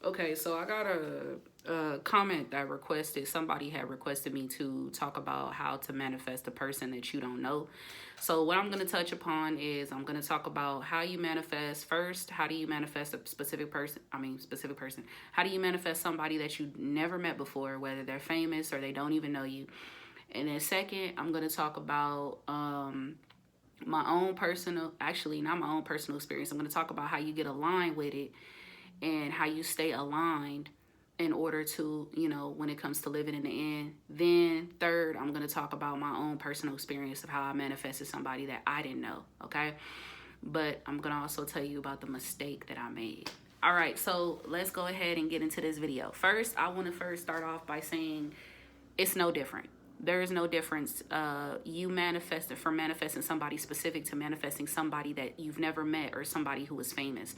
Okay, so I got a comment that somebody had requested me to talk about how to manifest a person that you don't know. So what I'm going to touch upon is I'm going to talk about how you manifest first. How do you manifest a specific person? Specific person. How do you manifest somebody that you never met before, whether they're famous or they don't even know you? And then second, I'm going to talk about my own personal, actually not my own personal experience. I'm going to talk about how you get aligned with it and how you stay aligned in order to, when it comes to living in the end. Then third, I'm going to talk about my own personal experience of how I manifested somebody that I didn't know, okay? But I'm going to also tell you about the mistake that I made. All right, so let's go ahead and get into this video. First, I want to start off by saying it's no different. There is no difference. You manifested from manifesting somebody specific to manifesting somebody that you've never met or somebody who is famous.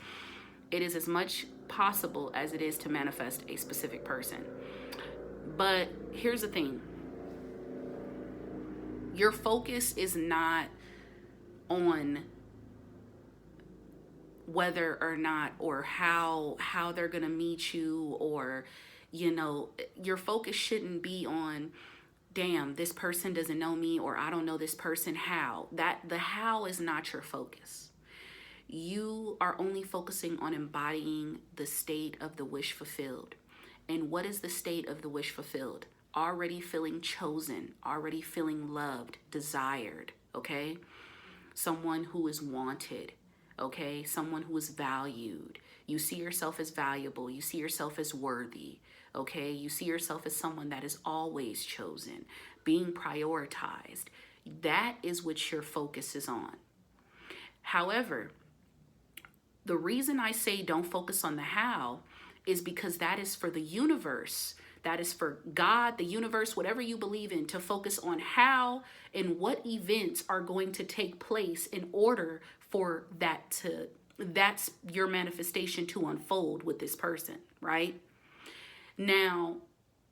It is as much possible as it is to manifest a specific person. But here's the thing. Your focus is not on whether or not or how they're going to meet you, or your focus shouldn't be on, damn, this person doesn't know me, or I don't know this person, how. The how is not your focus. You are only focusing on embodying the state of the wish fulfilled. And what is the state of the wish fulfilled? Already feeling chosen, already feeling loved, desired, okay? Someone who is wanted, okay? Someone who is valued. You see yourself as valuable. You see yourself as worthy, okay? You see yourself as someone that is always chosen, being prioritized. That is what your focus is on. However, the reason I say don't focus on the how is because that is for the universe. That is for God, the universe, whatever you believe in, to focus on how and what events are going to take place in order for that's your manifestation to unfold with this person, right? Now,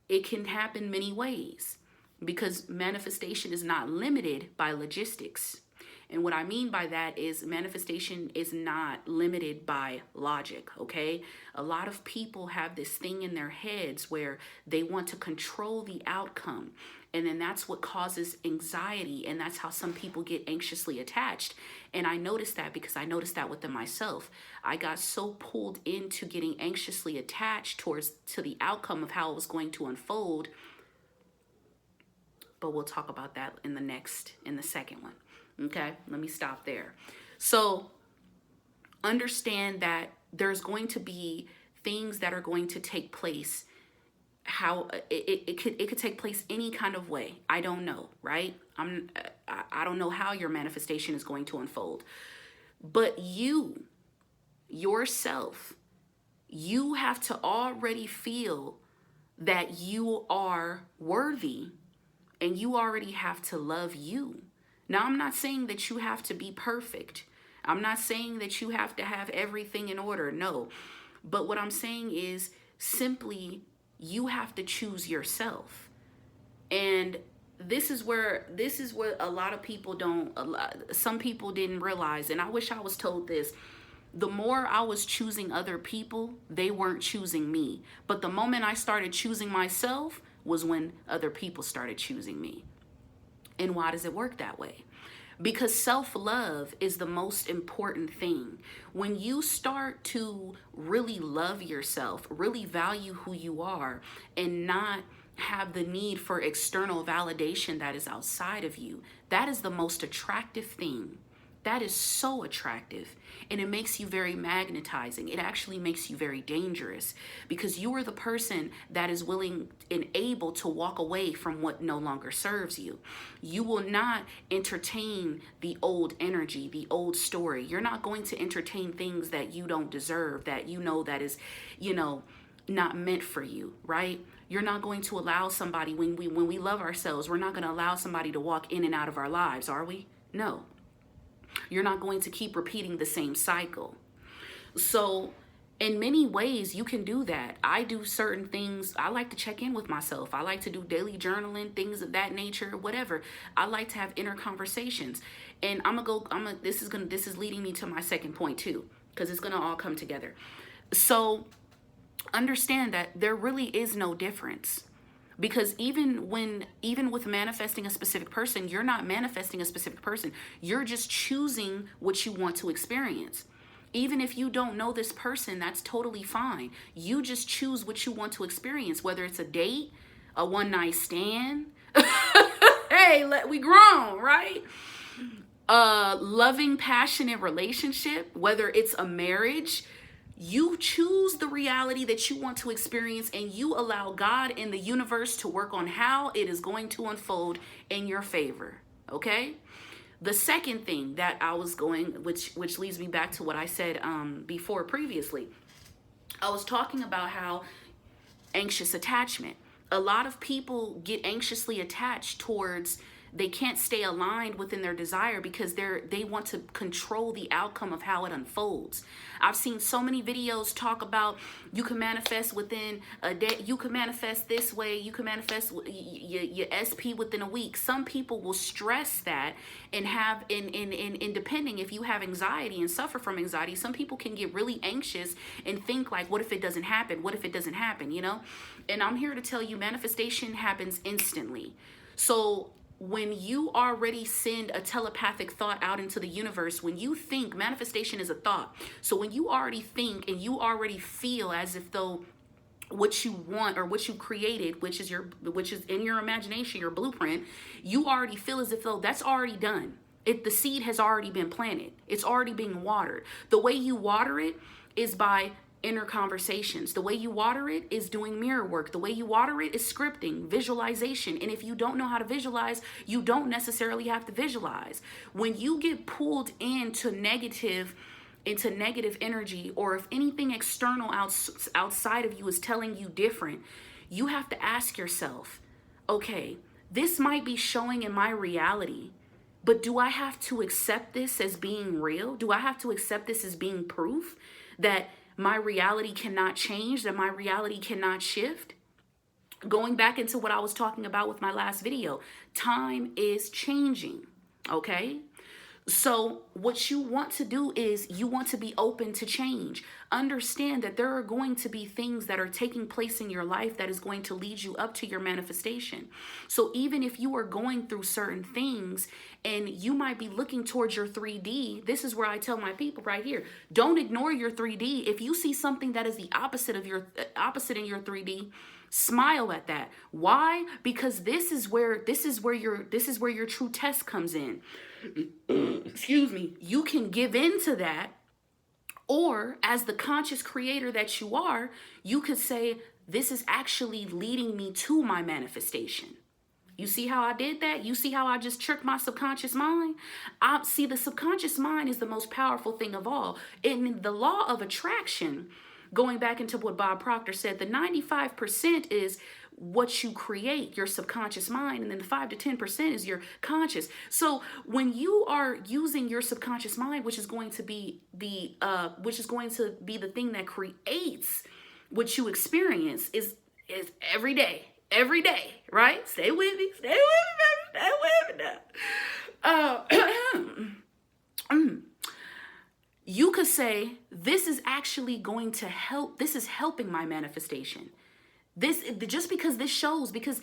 it can happen many ways because manifestation is not limited by logistics. And what I mean by that is manifestation is not limited by logic, okay? A lot of people have this thing in their heads where they want to control the outcome. And then that's what causes anxiety. And that's how some people get anxiously attached. And I noticed that because I noticed that within myself. I got so pulled into getting anxiously attached to the outcome of how it was going to unfold. But we'll talk about that in the second one. Okay, let me stop there. So understand that there's going to be things that are going to take place. How it could take place any kind of way. I don't know, right? I don't know how your manifestation is going to unfold. But yourself, you have to already feel that you are worthy, and you already have to love you. Now, I'm not saying that you have to be perfect. I'm not saying that you have to have everything in order. No. But what I'm saying is simply you have to choose yourself. And this is what a lot of people some people didn't realize. And I wish I was told this. The more I was choosing other people, they weren't choosing me. But the moment I started choosing myself was when other people started choosing me. And why does it work that way? Because self-love is the most important thing. When you start to really love yourself, really value who you are, and not have the need for external validation that is outside of you, that is the most attractive thing. That is so attractive, and it makes you very magnetizing. It actually makes you very dangerous because you are the person that is willing and able to walk away from what no longer serves you. You will not entertain the old energy, the old story. You're not going to entertain things that you don't deserve, that that is, not meant for you, right? You're not going to allow somebody, when we love ourselves, we're not going to allow somebody to walk in and out of our lives, are we? No. You're not going to keep repeating the same cycle. So in many ways, you can do that. I do certain things. I like to check in with myself. I like to do daily journaling, things of that nature, whatever. I like to have inner conversations. And this is leading me to my second point too, because it's going to all come together. So understand that there really is no difference. Because even with manifesting a specific person, you're not manifesting a specific person. You're just choosing what you want to experience. Even if you don't know this person, that's totally fine. You just choose what you want to experience, whether it's a date, a one night stand. Hey, we grown, right? A loving, passionate relationship, whether it's a marriage. You choose the reality that you want to experience, and you allow God and the universe to work on how it is going to unfold in your favor. Okay? The second thing that I was going, which leads me back to what I said before previously. I was talking about how anxious attachment. A lot of people get anxiously attached towards, they can't stay aligned within their desire because they want to control the outcome of how it unfolds. I've seen so many videos talk about you can manifest within a day, you can manifest this way, you can manifest your SP within a week. Some people will stress that and have in depending if you have anxiety and suffer from anxiety, some people can get really anxious and think like, what if it doesn't happen? What if it doesn't happen? You know? And I'm here to tell you, manifestation happens instantly. So when you already send a telepathic thought out into the universe, when you think, manifestation is a thought. So when you already think and you already feel as if though what you want or what you created, which is in your imagination, your blueprint, you already feel as if though that's already done. The seed has already been planted. It's already being watered. The way you water it is by inner conversations. The way you water it is doing mirror work. The way you water it is scripting, visualization. And if you don't know how to visualize, you don't necessarily have to visualize. When you get pulled into negative energy, or if anything external outside of you is telling you different, you have to ask yourself, okay, this might be showing in my reality, but do I have to accept this as being real? Do I have to accept this as being proof that my reality cannot change, that my reality cannot shift? Going back into what I was talking about with my last video, time is changing, okay? So what you want to do is you want to be open to change. Understand that there are going to be things that are taking place in your life that is going to lead you up to your manifestation. So even if you are going through certain things and you might be looking towards your 3D, this is where I tell my people right here, don't ignore your 3D. If you see something that is the opposite in your 3D, smile at that. Why? Because this is where your true test comes in. Excuse me. You can give in to that, or as the conscious creator that you are, you could say, this is actually leading me to my manifestation. You see how I did that? You see how I just tricked my subconscious mind? See, the subconscious mind is the most powerful thing of all. In the law of attraction, going back into what Bob Proctor said, the 95% is what you create, your subconscious mind, and then the 5 to 10% is your conscious. So when you are using your subconscious mind, which is going to be the thing that creates what you experience, is every day, right? Stay with me, baby, stay with me now. You could say, this is actually going to help. This is helping my manifestation. This, just because this shows, because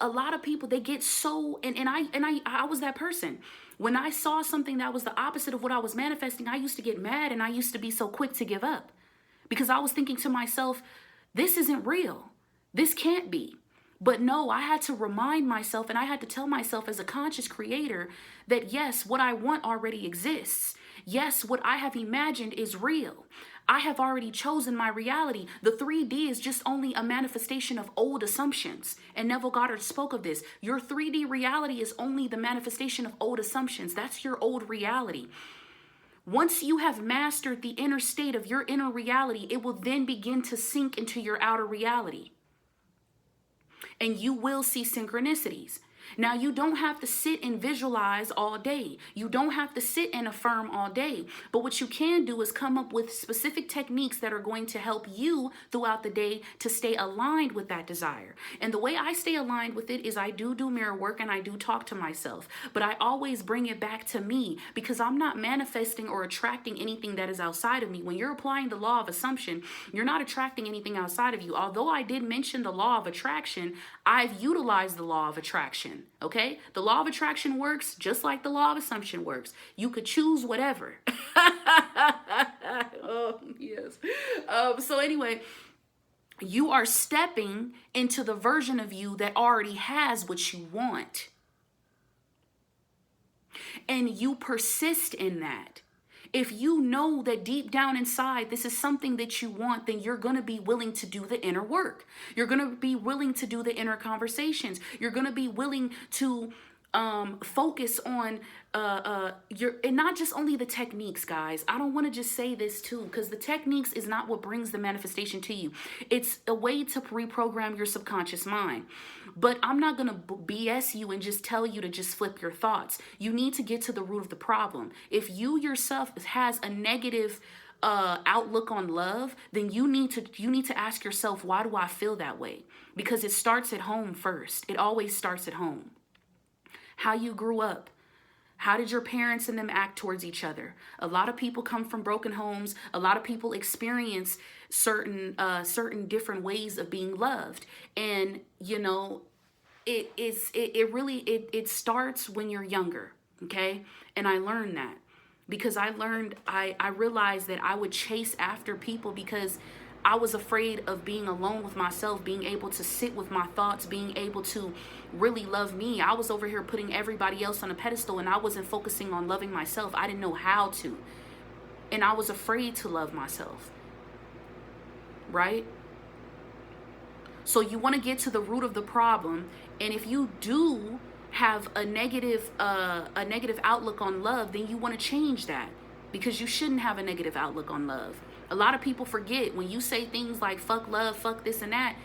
a lot of people, they get so, and I was that person. When I saw something that was the opposite of what I was manifesting, I used to get mad and I used to be so quick to give up, because I was thinking to myself, this isn't real. This can't be. But no, I had to remind myself, and I had to tell myself as a conscious creator that yes, what I want already exists. Yes, what I have imagined is real. I have already chosen my reality. The 3D is just only a manifestation of old assumptions. And Neville Goddard spoke of this. Your 3D reality is only the manifestation of old assumptions. That's your old reality. Once you have mastered the inner state of your inner reality, it will then begin to sink into your outer reality. And you will see synchronicities. Now, you don't have to sit and visualize all day. You don't have to sit and affirm all day. But what you can do is come up with specific techniques that are going to help you throughout the day to stay aligned with that desire. And the way I stay aligned with it is I do mirror work and I do talk to myself. But I always bring it back to me because I'm not manifesting or attracting anything that is outside of me. When you're applying the law of assumption, you're not attracting anything outside of you. Although I did mention the law of attraction, I've utilized the law of attraction. Okay? The law of attraction works just like the law of assumption works. You could choose whatever. Oh, yes. So anyway, you are stepping into the version of you that already has what you want. And you persist in that. If you know that deep down inside, this is something that you want, then you're going to be willing to do the inner work. You're going to be willing to do the inner conversations. You're going to be willing to focus on and not just only the techniques, guys. I don't want to just say this too, because the techniques is not what brings the manifestation to you. It's a way to reprogram your subconscious mind. But I'm not going to BS you and just tell you to just flip your thoughts. You need to get to the root of the problem. If you yourself has a negative outlook on love, then you need to ask yourself, why do I feel that way? Because it starts at home first. It always starts at home. How you grew up. How did your parents and them act towards each other? A lot of people come from broken homes. A lot of people experience certain different ways of being loved. And, you know, it starts when you're younger. Okay. And I learned that because I realized that I would chase after people because I was afraid of being alone with myself, being able to sit with my thoughts, being able to really love me. I was over here putting everybody else on a pedestal and I wasn't focusing on loving myself. I didn't know how to. And I was afraid to love myself. Right? So you want to get to the root of the problem. And if you do have a negative outlook on love, then you want to change that because you shouldn't have a negative outlook on love. A lot of people forget when you say things like fuck love, fuck this and that.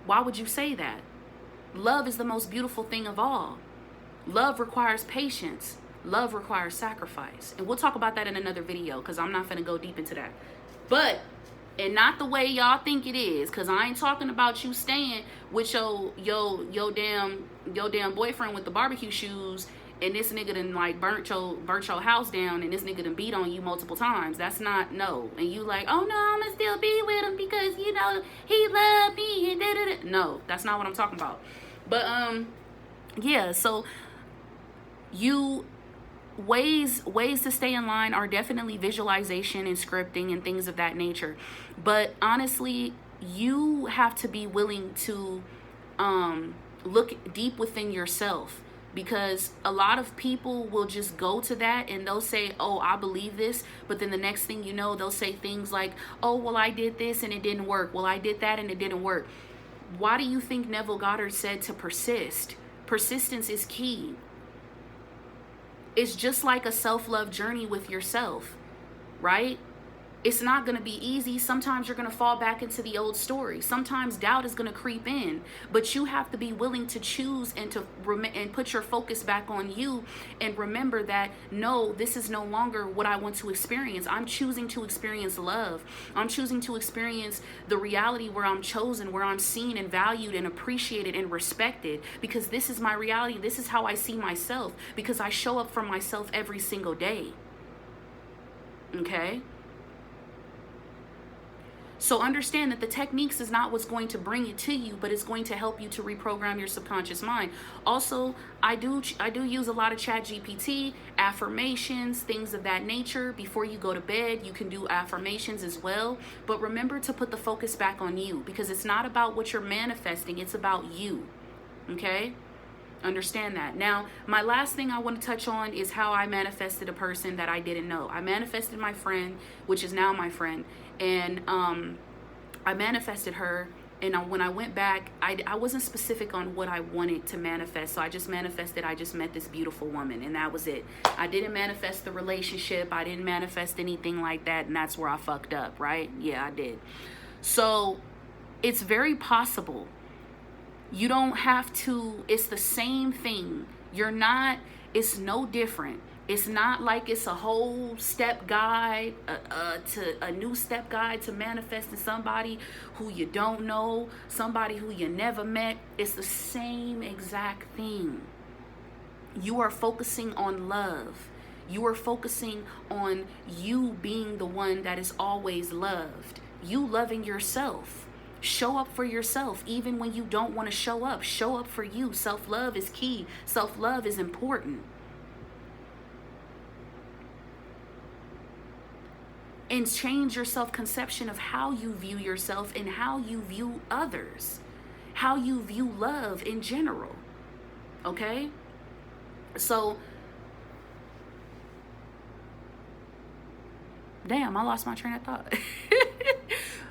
Why would you say that? Love is the most beautiful thing of all. Love requires patience. Love requires sacrifice. And we'll talk about that in another video because I'm not going to go deep into that. But, and not the way y'all think it is, because I ain't talking about you staying with your damn boyfriend with the barbecue shoes and this nigga done like burnt your house down and this nigga done beat on you multiple times. That's not, no. And you like, oh no, I'm gonna still be with him because, you know, he loved me and da-da-da. No, that's not what I'm talking about. But, yeah, so ways to stay in line are definitely visualization and scripting and things of that nature. But honestly, you have to be willing to look deep within yourself. Because a lot of people will just go to that and they'll say, oh, I believe this. But then the next thing you know, they'll say things like, oh, well, I did this and it didn't work. Well, I did that and it didn't work. Why do you think Neville Goddard said to persist? Persistence is key. It's just like a self-love journey with yourself, right? It's not going to be easy. Sometimes you're going to fall back into the old story. Sometimes doubt is going to creep in, but you have to be willing to choose and put your focus back on you and remember that, no, this is no longer what I want to experience. I'm choosing to experience love. I'm choosing to experience the reality where I'm chosen, where I'm seen and valued and appreciated and respected, because this is my reality. This is how I see myself, because I show up for myself every single day. Okay? So understand that the techniques is not what's going to bring it to you, but it's going to help you to reprogram your subconscious mind. Also, I do use a lot of ChatGPT, affirmations, things of that nature. Before you go to bed, you can do affirmations as well. But remember to put the focus back on you, because it's not about what you're manifesting. It's about you. Okay? Understand that. Now, my last thing I want to touch on is how I manifested a person that I didn't know. I manifested my friend, which is now my friend. And I manifested her, and when I went back, I wasn't specific on what I wanted to manifest. So I just manifested, I just met this beautiful woman, and that was it. I didn't manifest the relationship. I didn't manifest anything like that, and that's where I fucked up, right? Yeah, I did. So it's very possible You don't have to, it's the same thing. You're not, it's no different. It's not like it's a whole step guide, to a new step guide to manifesting somebody who you don't know, somebody who you never met. It's the same exact thing. You are focusing on love. You are focusing on you being the one that is always loved. You loving yourself. Show up for yourself even when you don't want to show up. Show up for you. Self-love is key. Self-love is important. And change your self-conception of how you view yourself and how you view others. How you view love in general. Okay? So, damn, I lost my train of thought.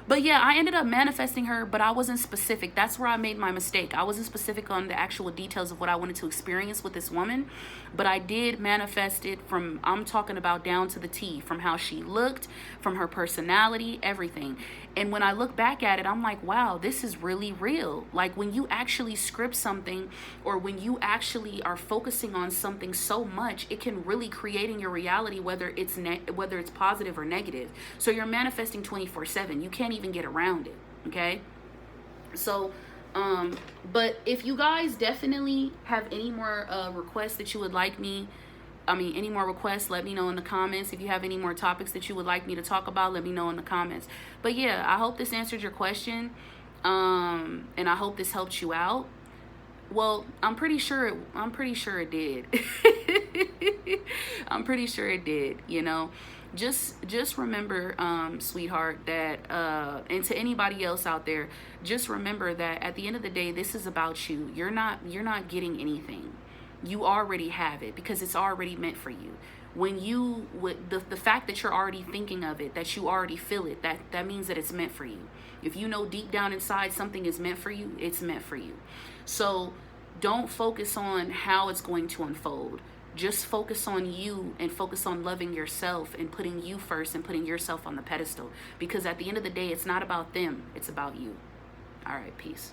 But yeah, I ended up manifesting her, but I wasn't specific. That's where I made my mistake. I wasn't specific on the actual details of what I wanted to experience with this woman, but I did manifest it from, I'm talking about down to the T, from how she looked, from her personality, everything. And when I look back at it, I'm like, wow, this is really real. Like when you actually script something, or when you actually are focusing on something so much, it can really create in your reality, whether it's positive or negative. So you're manifesting 24/7. You can't even get around it. Okay. So, but if you guys definitely have any more requests that you would like me, any more requests, let me know in the comments. If you have any more topics that you would like me to talk about, let me know in the comments. But yeah, I hope this answered your question. And I hope this helped you out. Well, I'm pretty sure it did. I'm pretty sure it did, you know. Just remember, sweetheart, that and to anybody else out there, just remember that at the end of the day, this is about you. You're not getting anything. You already have it because it's already meant for you. When you, the fact that you're already thinking of it, that you already feel it, that means that it's meant for you. If you know deep down inside something is meant for you, it's meant for you. So don't focus on how it's going to unfold. Just focus on you and focus on loving yourself and putting you first and putting yourself on the pedestal. Because at the end of the day, it's not about them. It's about you. All right, peace.